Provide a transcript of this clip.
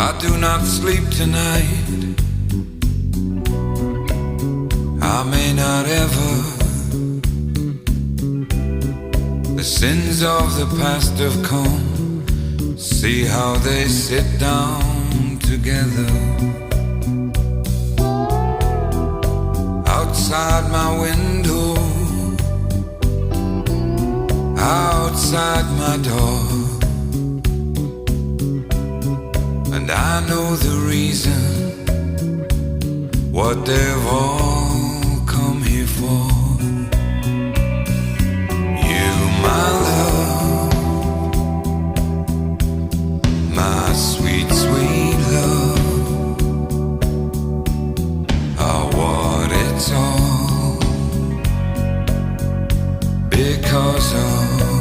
I do not sleep tonight. I may not ever. The sins of the past have come. See how they sit down together. Outside my window, outside my door. And I know the reason, what they've all